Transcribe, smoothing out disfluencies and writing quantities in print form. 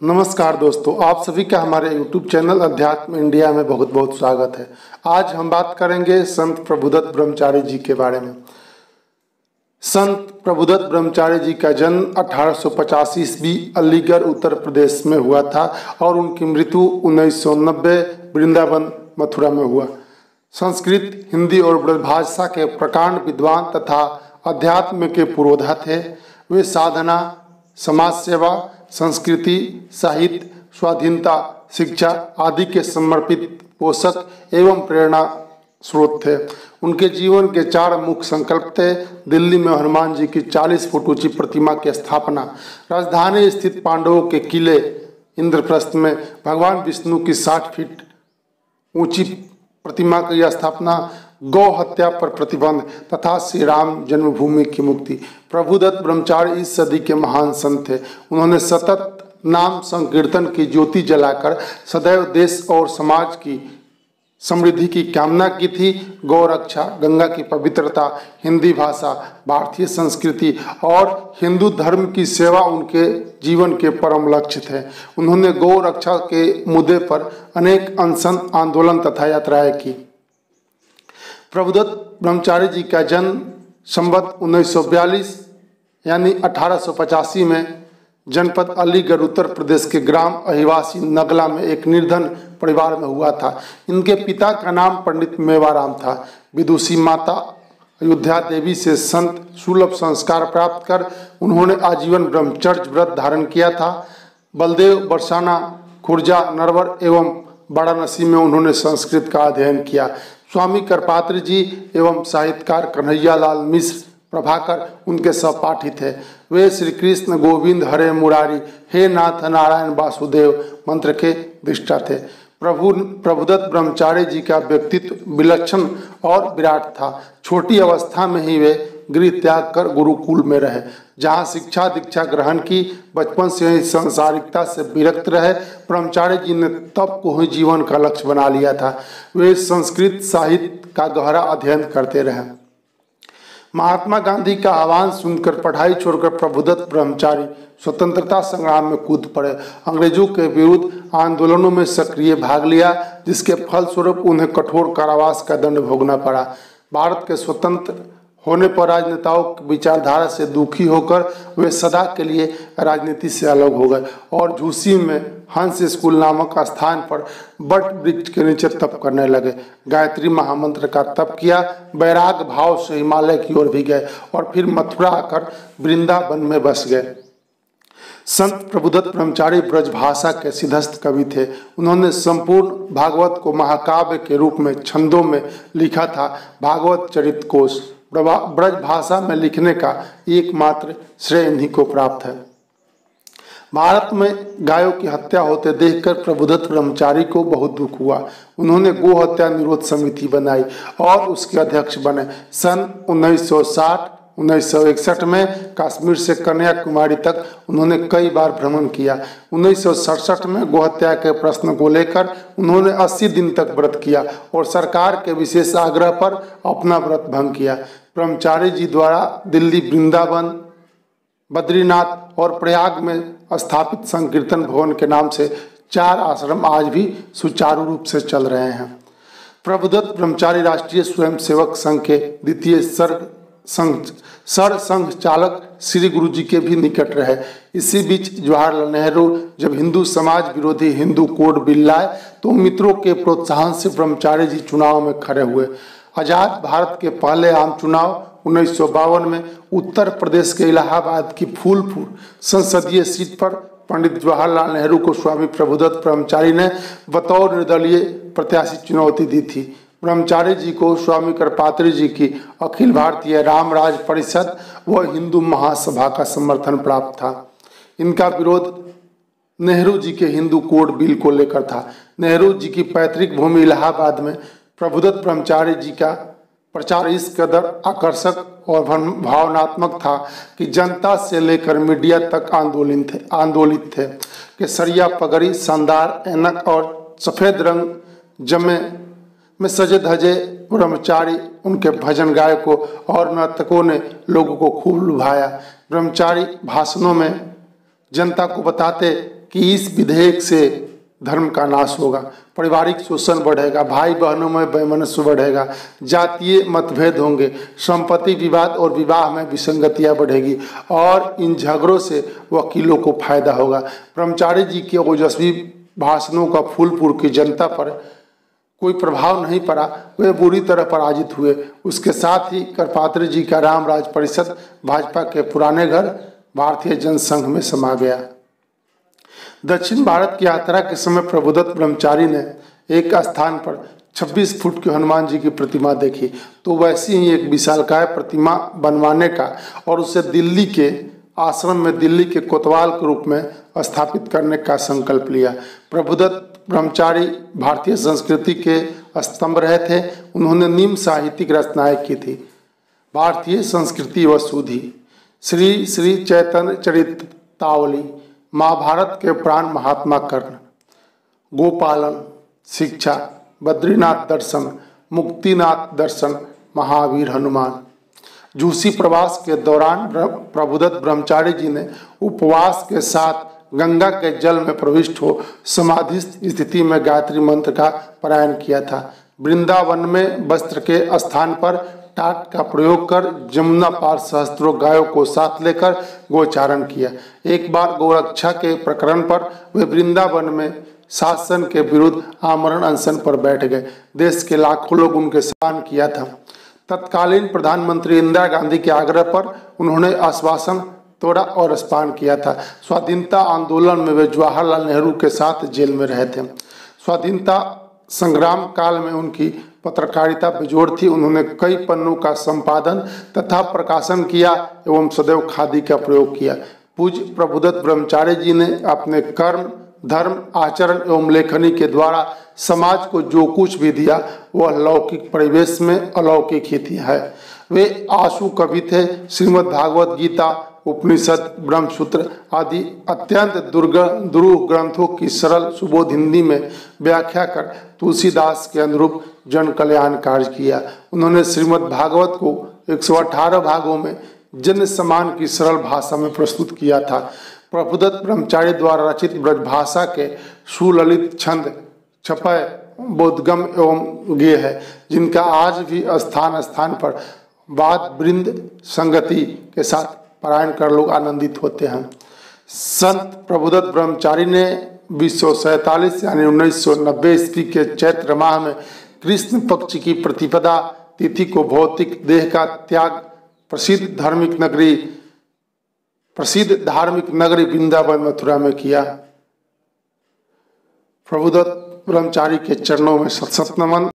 नमस्कार दोस्तों, आप सभी का हमारे YouTube चैनल अध्यात्म इंडिया में बहुत बहुत स्वागत है। आज हम बात करेंगे संत प्रभुदत्त ब्रह्मचारी जी के बारे में। संत प्रभुदत्त ब्रह्मचारी जी का जन्म 1885 ईस्वी अलीगढ़ उत्तर प्रदेश में हुआ था और उनकी मृत्यु 1990 वृंदावन मथुरा में हुआ। संस्कृत, हिंदी और ब्रजभाषा के प्रकांड विद्वान तथा अध्यात्म के पुरोधा थे। वे साधना, समाज सेवा, संस्कृति, साहित्य, स्वाधीनता, शिक्षा आदि के समर्पित पोषक एवं प्रेरणा स्रोत थे। उनके जीवन के 4 मुख्य संकल्प थे। दिल्ली में हनुमान जी की 40 फुट ऊंची प्रतिमा की स्थापना, राजधानी स्थित पांडवों के किले इंद्रप्रस्थ में भगवान विष्णु की 60 फीट ऊंची प्रतिमा की स्थापना, गौ हत्या पर प्रतिबंध तथा श्री राम जन्मभूमि की मुक्ति। प्रभुदत्त ब्रह्मचारी इस सदी के महान संत थे। उन्होंने सतत नाम संकीर्तन की ज्योति जलाकर सदैव देश और समाज की समृद्धि की कामना की थी। गौ रक्षा, गंगा की पवित्रता, हिंदी भाषा, भारतीय संस्कृति और हिंदू धर्म की सेवा उनके जीवन के परम लक्ष्य थे। उन्होंने गौ रक्षा के मुद्दे पर अनेक अनशन, आंदोलन तथा यात्राएं की। प्रभुदत्त ब्रह्मचारी जी का जन्म संवत 1942 यानी 1885 में जनपद अलीगढ़ उत्तर प्रदेश के ग्राम अहिवासी नगला में एक निर्धन परिवार में हुआ था। इनके पिता का नाम पंडित मेवाराम था। विदुषी माता अयोध्या देवी से संत सुलभ संस्कार प्राप्त कर उन्होंने आजीवन ब्रह्मचर्य व्रत धारण किया था। बलदेव, बरसाना, खुर्जा, नरवर एवं वाराणसी में उन्होंने संस्कृत का अध्ययन किया। स्वामी करपात्री जी एवं साहित्यकार कन्हैया लाल मिश्र प्रभाकर उनके सहपाठी थे। वे श्री कृष्ण गोविंद हरे मुरारी, हे नाथ नारायण वासुदेव मंत्र के दृष्टा थे। प्रभुदत्त ब्रह्मचारी जी का व्यक्तित्व विलक्षण और विराट था। छोटी अवस्था में ही वे गृह त्याग कर गुरुकुल में रहे, जहाँ शिक्षा दीक्षा ग्रहण की। बचपन से ही सांसारिकता से विरक्त रहे। ब्रह्मचारी जी ने तप को ही जीवन का लक्ष्य बना लिया था। वे संस्कृत साहित्य का गहरा अध्ययन करते रहे। महात्मा गांधी का आह्वान सुनकर पढ़ाई छोड़कर प्रभुदत्त ब्रह्मचारी स्वतंत्रता संग्राम में कूद पड़े। अंग्रेजों के विरुद्ध आंदोलनों में सक्रिय भाग लिया, जिसके फलस्वरूप उन्हें कठोर कारावास का दंड भोगना पड़ा। भारत के स्वतंत्र होने पर राजनेताओं की विचारधारा से दुखी होकर वे सदा के लिए राजनीति से अलग हो गए और झूसी में हंस स्कूल नामक स्थान पर बट वृक्ष के नीचे तप करने लगे। गायत्री महामंत्र का तप किया। वैराग भाव से हिमालय की ओर भी गए और फिर मथुरा आकर वृंदावन में बस गए। संत प्रभुदत्त ब्रह्मचारी ब्रजभाषा के सिद्धस्थ कवि थे। उन्होंने संपूर्ण भागवत को महाकाव्य के रूप में छंदों में लिखा था। भागवत चरित कोश ब्रज भाषा में लिखने का एकमात्र श्रेय इन्हीं को प्राप्त है। भारत में गायों की हत्या होते देखकर प्रभुदत्त ब्रह्मचारी को बहुत दुख हुआ। उन्होंने गो हत्या निरोध समिति बनाई और उसके अध्यक्ष बने। सन 1961 में कश्मीर से कन्याकुमारी तक उन्होंने कई बार भ्रमण किया। 1967 में गोहत्या के प्रश्न को लेकर उन्होंने 80 दिन तक व्रत किया और सरकार के विशेष आग्रह पर अपना व्रत भंग किया। ब्रह्मचारी जी द्वारा दिल्ली, वृंदावन, बद्रीनाथ और प्रयाग में स्थापित संकीर्तन भवन के नाम से 4 आश्रम आज भी सुचारू रूप से चल रहे हैं। प्रभुदत्त ब्रह्मचारी राष्ट्रीय स्वयंसेवक संघ के द्वितीय सरसंघ चालक श्री गुरु जी के भी निकट रहे। इसी बीच जवाहरलाल नेहरू जब हिंदू समाज विरोधी हिंदू कोड बिल लाए तो मित्रों के प्रोत्साहन से ब्रह्मचारी जी चुनाव में खड़े हुए। आजाद भारत के पहले आम चुनाव 1952 में उत्तर प्रदेश के इलाहाबाद की फूलपुर संसदीय सीट पर पंडित जवाहरलाल नेहरू को स्वामी प्रभुदत्त ब्रह्मचारी ने बतौर निर्दलीय प्रत्याशी चुनौती दी थी। ब्रह्मचारी जी को स्वामी करपात्री जी की अखिल भारतीय रामराज परिषद व हिंदू महासभा का समर्थन प्राप्त था। इनका विरोध नेहरू जी के हिंदू कोड बिल को लेकर था। नेहरू जी की पैतृक भूमि इलाहाबाद में प्रभुदत्त ब्रह्मचारी जी का प्रचार इस कदर आकर्षक और भावनात्मक था कि जनता से लेकर मीडिया तक आंदोलित थे। केसरिया पगड़ी, शानदार ऐनक और सफ़ेद रंग जमे में सजे धजे ब्रह्मचारी, उनके भजन गायकों और नर्तकों ने लोगों को खूब लुभाया। ब्रह्मचारी भाषणों में जनता को बताते कि इस विधेयक से धर्म का नाश होगा, पारिवारिक शोषण बढ़ेगा, भाई बहनों में वैमनस्य बढ़ेगा, जातीय मतभेद होंगे, संपत्ति विवाद और विवाह में विसंगतियां बढ़ेगी और इन झगड़ों से वकीलों को फायदा होगा। ब्रह्मचारी जी के ओजस्वी भाषणों का फूलपुर की जनता पर कोई प्रभाव नहीं पड़ा, वे बुरी तरह पराजित हुए। उसके साथ ही करपात्री जी का रामराज परिषद भाजपा के पुराने घर भारतीय जनसंघ में समा गया। दक्षिण भारत की यात्रा के समय प्रभुदत्त ब्रह्मचारी ने एक स्थान पर 26 फुट के हनुमान जी की प्रतिमा देखी, तो वैसी ही एक विशालकाय प्रतिमा बनवाने का और उसे दिल्ली के आश्रम में दिल्ली के कोतवाल के रूप में स्थापित करने का संकल्प लिया। प्रभुदत्त ब्रह्मचारी भारतीय संस्कृति के स्तंभ रहे थे। उन्होंने निम्न साहित्यिक रचनाएं की थी: भारतीय संस्कृति व सुधि, श्री श्री चैतन्य चरितावली, महाभारत के प्राण महात्मा कर्ण, गोपालन, शिक्षा, बद्रीनाथ दर्शन, मुक्तिनाथ दर्शन, महावीर हनुमान। झूसी प्रवास के दौरान प्रभुदत्त ब्रह्मचारी जी ने उपवास के साथ गंगा के जल में प्रविष्ट हो समाधि स्थिति में गायत्री मंत्र का पारायण किया था। वृंदावन में वस्त्र के स्थान पर टाट का प्रयोग कर जमुना पार सहस्त्रों गायों को साथ लेकर गोचारण किया। एक बार गोरक्षा के प्रकरण पर वे वृंदावन में शासन के विरुद्ध आमरण अनशन पर बैठ गए। देश के लाखों लोग उनके सम्मान किया था। तत्कालीन प्रधानमंत्री इंदिरा गांधी के आग्रह पर उन्होंने आश्वासन तोड़ा और स्नान किया था। स्वाधीनता आंदोलन में वे जवाहरलाल नेहरू के साथ जेल में रहे थे। स्वाधीनता संग्राम काल में उनकी पत्रकारिता बेजोड़ थी। उन्होंने कई पन्नों का संपादन तथा प्रकाशन किया एवं सदैव खादी का प्रयोग किया। पूज्य प्रभुदत्त ब्रह्मचारी जी ने अपने कर्म, धर्म, आचरण एवं लेखनी के द्वारा समाज को जो कुछ भी दिया वह लौकिक परिवेश में अलौकिक ही है। वे आशु कवि थे। श्रीमद् भागवत गीता, उपनिषद, ब्रह्मसूत्र आदि अत्यंत दुरूह ग्रंथों की सरल सुबोध हिंदी में व्याख्या कर तुलसीदास के अनुरूप जन कल्याण कार्य किया। उन्होंने श्रीमद् भागवत को 118 भागों में जन समान की सरल भाषा में प्रस्तुत किया था। प्रभुदत्त ब्रह्मचारी द्वारा रचित ब्रजभाषा के सुललित छंद, छपय, बोधगम एवं गेय है, जिनका आज भी स्थान स्थान पर वाद वृंद संगति के साथ पारायण कर लोग आनंदित होते हैं। संत प्रभुदत्त ब्रह्मचारी ने 2047 यानी 1990 ईस्वी के चैत्र माह में कृष्ण पक्ष की प्रतिपदा तिथि को भौतिक देह का त्याग प्रसिद्ध धार्मिक नगरी वृंदावन मथुरा में किया। प्रभुदत्त ब्रह्मचारी के चरणों में सत नमन।